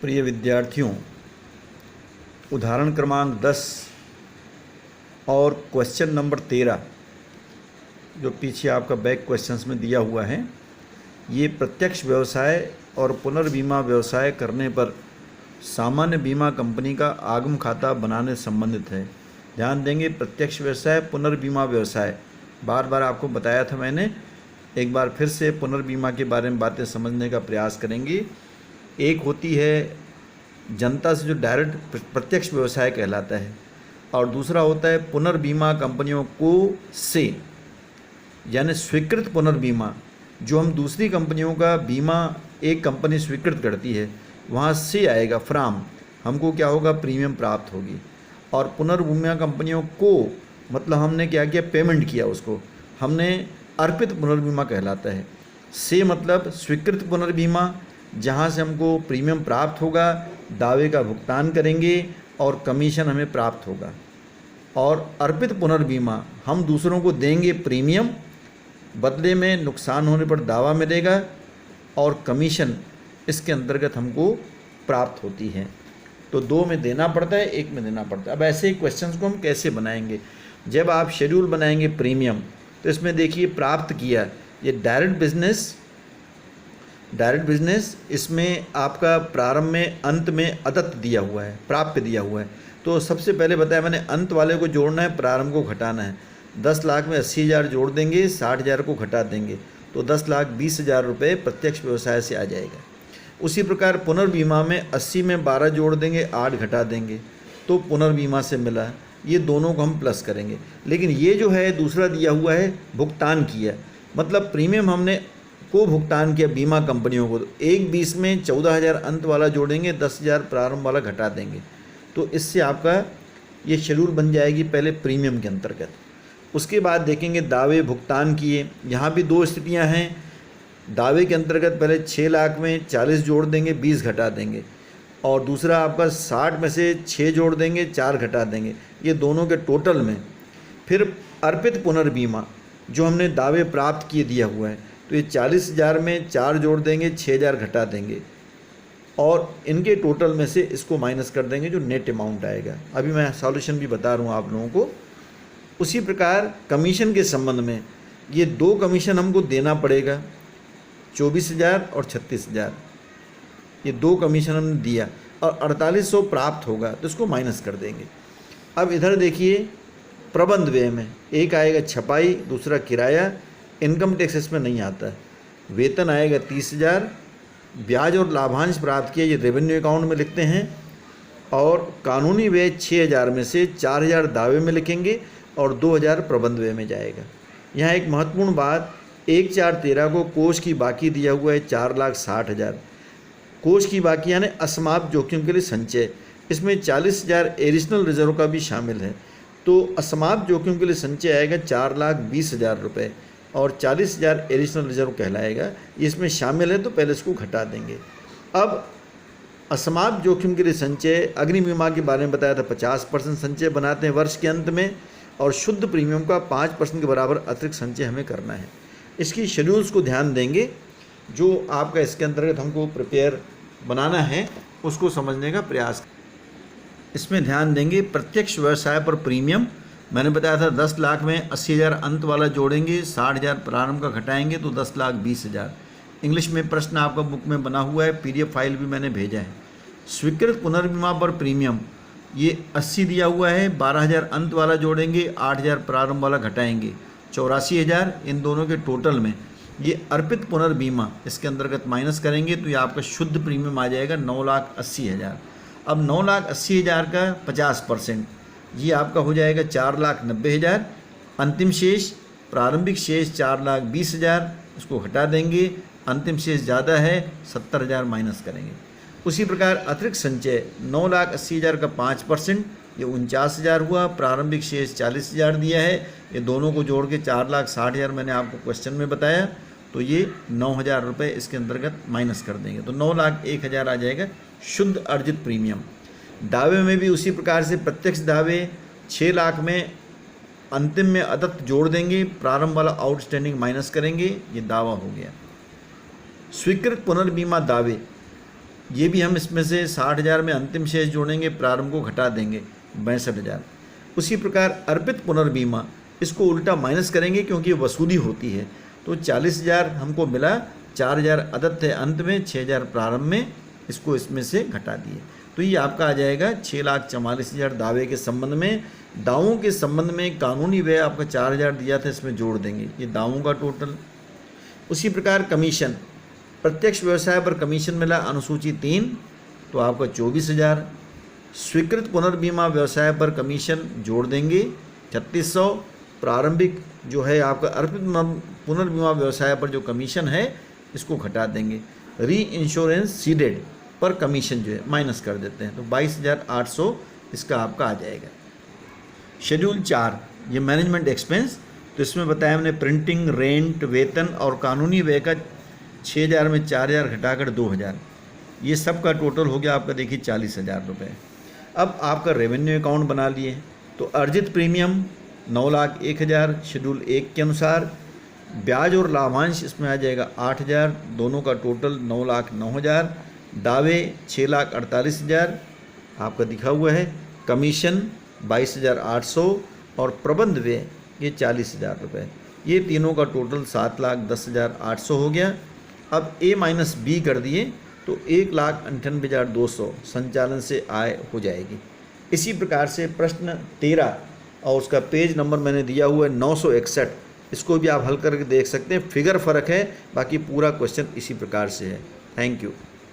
प्रिय विद्यार्थियों, उदाहरण क्रमांक 10 और क्वेश्चन नंबर 13 जो पीछे आपका बैक क्वेश्चंस में दिया हुआ है, ये प्रत्यक्ष व्यवसाय और पुनर्बीमा व्यवसाय करने पर सामान्य बीमा कंपनी का आगम खाता बनाने से संबंधित है। ध्यान देंगे, प्रत्यक्ष व्यवसाय, पुनर्बीमा व्यवसाय, बार बार आपको बताया था मैंने। एक बार फिर से पुनर्बीमा के बारे में बातें समझने का प्रयास करेंगे। एक होती है जनता से जो डायरेक्ट प्रत्यक्ष व्यवसाय कहलाता है, और दूसरा होता है पुनर्बीमा कंपनियों को से, यानी स्वीकृत पुनर्बीमा। जो हम दूसरी कंपनियों का बीमा एक कंपनी स्वीकृत करती है, वहाँ से आएगा फ्राम, हमको क्या होगा, प्रीमियम प्राप्त होगी। और पुनर्बीमा कंपनियों को मतलब हमने क्या किया, पेमेंट किया, उसको हमने अर्पित पुनर्बीमा कहलाता है। से मतलब स्वीकृत पुनर्बीमा, जहाँ से हमको प्रीमियम प्राप्त होगा, दावे का भुगतान करेंगे और कमीशन हमें प्राप्त होगा। और अर्पित पुनर्बीमा, हम दूसरों को देंगे प्रीमियम, बदले में नुकसान होने पर दावा मिलेगा और कमीशन इसके अंतर्गत हमको प्राप्त होती है। तो दो में देना पड़ता है, एक में देना पड़ता है। अब ऐसे ही क्वेश्चंस को हम कैसे बनाएंगे? जब आप शेड्यूल बनाएंगे प्रीमियम, तो इसमें देखिए प्राप्त किया, ये डायरेक्ट बिजनेस, इसमें आपका प्रारंभ में अंत में अदत्त दिया हुआ है, प्राप्य दिया हुआ है। तो सबसे पहले बताया मैंने, अंत वाले को जोड़ना है, प्रारंभ को घटाना है। 10 लाख में 80,000 जोड़ देंगे, 60,000 को घटा देंगे, तो 10,20,000 रुपये प्रत्यक्ष व्यवसाय से आ जाएगा। उसी प्रकार पुनर्बीमा में 80 में 12 जोड़ देंगे, 8 घटा देंगे, तो पुनर्बीमा से मिला। ये दोनों को हम प्लस करेंगे। लेकिन ये जो है दूसरा दिया हुआ है, भुगतान किया, मतलब प्रीमियम हमने को भुगतान किया बीमा कंपनियों को, तो 1,20 में 14,000 अंत वाला जोड़ेंगे, 10,000 प्रारंभ वाला घटा देंगे, तो इससे आपका ये शेड्यूल बन जाएगी पहले प्रीमियम के अंतर्गत। उसके बाद देखेंगे दावे भुगतान किए, यहाँ भी दो स्थितियाँ हैं। दावे के अंतर्गत पहले 6 लाख में 40 जोड़ देंगे, 20 घटा देंगे, और दूसरा आपका 60 में से 6 जोड़ देंगे, 4 घटा देंगे, ये दोनों के टोटल में। फिर अर्पित पुनर्बीमा, जो हमने दावे प्राप्त किए दिया हुआ है, तो ये 40,000 में 4 जोड़ देंगे, 6,000 घटा देंगे, और इनके टोटल में से इसको माइनस कर देंगे, जो नेट अमाउंट आएगा। अभी मैं सॉल्यूशन भी बता रहा हूँ आप लोगों को। उसी प्रकार कमीशन के संबंध में, ये 2 कमीशन हमको देना पड़ेगा, 24,000 और 36,000, ये 2 कमीशन हमने दिया, और 4800 प्राप्त होगा, तो इसको माइनस कर देंगे। अब इधर देखिए प्रबंध व्यय में, एक आएगा छपाई, दूसरा किराया, इनकम टैक्स इसमें नहीं आता। वेतन आएगा 30,000, ब्याज और लाभांश प्राप्त किया, ये रेवेन्यू अकाउंट में लिखते हैं, और कानूनी व्यय 6,000 में से 4,000 दावे में लिखेंगे और 2,000 प्रबंध व्यय में जाएगा। यहाँ एक महत्वपूर्ण बात, 1/4/13 को कोष की बाकी दिया हुआ है 4,60,000। कोष की बाकी यानी असमाप्त जोखिम के लिए संचय, इसमें 40,000 एडिशनल रिजर्व का भी शामिल है, तो असमाप्त जोखिम के लिए संचय आएगा 4,20,000 रुपये, और 40,000 एडिशनल रिजर्व कहलाएगा, इसमें शामिल है, तो पहले इसको घटा देंगे। अब असमाप्त जोखिम के लिए संचय, अग्नि बीमा के बारे में बताया था, 50% संचय बनाते हैं वर्ष के अंत में, और शुद्ध प्रीमियम का 5% के बराबर अतिरिक्त संचय हमें करना है। इसकी शेड्यूल्स को ध्यान देंगे, जो आपका इसके अंतर्गत हमको प्रिपेयर बनाना है, उसको समझने का प्रयास। इसमें ध्यान देंगे, प्रत्यक्ष व्यवसाय पर प्रीमियम मैंने बताया था 10 लाख में 80,000 अंत वाला जोड़ेंगे, 60,000 प्रारंभ का घटाएंगे, तो 10,20,000। इंग्लिश में प्रश्न आपका बुक में बना हुआ है, PDF फाइल भी मैंने भेजा है। स्वीकृत पुनर्बीमा पर प्रीमियम, ये 80 दिया हुआ है, 12,000 अंत वाला जोड़ेंगे, 8,000 प्रारंभ वाला घटाएंगे, 84,000, इन दोनों के टोटल में। ये अर्पित पुनर्बीमा, इसके अंतर्गत माइनस करेंगे, तो ये आपका शुद्ध प्रीमियम आ जाएगा 9,80,000। अब 9,80,000 का 50%, ये आपका हो जाएगा 4,90,000। अंतिम शेष, प्रारंभिक शेष 4,20,000, उसको घटा देंगे, अंतिम शेष ज़्यादा है, 70,000 माइनस करेंगे। उसी प्रकार अतिरिक्त संचय 9,80,000 का 5%, ये 49,000 हुआ, प्रारंभिक शेष 40,000 दिया है, ये दोनों को जोड़ के 4,60,000 मैंने आपको क्वेश्चन में बताया, तो ये 9,000 रुपये इसके अंतर्गत माइनस कर देंगे, तो 9,01,000 आ जाएगा शुद्ध अर्जित प्रीमियम। दावे में भी उसी प्रकार से प्रत्यक्ष दावे 6 लाख में अंतिम में अदत्त जोड़ देंगे, प्रारंभ वाला आउटस्टैंडिंग माइनस करेंगे, ये दावा हो गया। स्वीकृत पुनर्बीमा दावे, ये भी हम इसमें से 60,000 में अंतिम शेष जोड़ेंगे, प्रारंभ को घटा देंगे 62,000। उसी प्रकार अर्पित पुनर्बीमा, इसको उल्टा माइनस करेंगे क्योंकि वसूली होती है। तो 40,000 हमको मिला, 4,000 अदत्त है अंत में, 6,000 प्रारंभ में, इसको इसमें से घटा दिए। तो ये आपका आ जाएगा 6,44,000 दावे के संबंध में। दावों के संबंध में कानूनी व्यय आपका 4,000 दिया था, इसमें जोड़ देंगे, ये दावों का टोटल। उसी प्रकार कमीशन, प्रत्यक्ष व्यवसाय पर कमीशन मिला अनुसूची 3, तो आपका 24,000। स्वीकृत पुनर्बीमा व्यवसाय पर कमीशन जोड़ देंगे 3600। प्रारंभिक जो है आपका अर्पित पुनर्बीमा व्यवसाय पर जो कमीशन है इसको घटा देंगे। री इंश्योरेंस सीडेड पर कमीशन जो है माइनस कर देते हैं, तो 22,800 इसका आपका आ जाएगा। शेड्यूल 4 ये मैनेजमेंट एक्सपेंस, तो इसमें बताया हमने प्रिंटिंग, रेंट, वेतन और कानूनी व्यय का 6,000 में 4,000 घटाकर 2,000, ये सब का टोटल हो गया आपका देखिए 40,000 रुपये। अब आपका रेवेन्यू अकाउंट बना लिए, तो अर्जित प्रीमियम 9,01,000 शेड्यूल 1 के अनुसार। ब्याज और लाभांश इसमें आ जाएगा 8,000, दोनों का टोटल 9,09,000। दावे 6,48,000 आपका दिखा हुआ है। कमीशन 22,800 और प्रबंध व्यय ये 40,000 रुपये। ये तीनों का टोटल 7,10,800 हो गया। अब ए माइनस बी कर दिए तो 1,98,200 संचालन से आय हो जाएगी। इसी प्रकार से प्रश्न 13 और उसका पेज नंबर मैंने दिया हुआ है 961, इसको भी आप हल करके देख सकते हैं। फिगर फ़र्क है, बाकी पूरा क्वेश्चन इसी प्रकार से है। Thank you.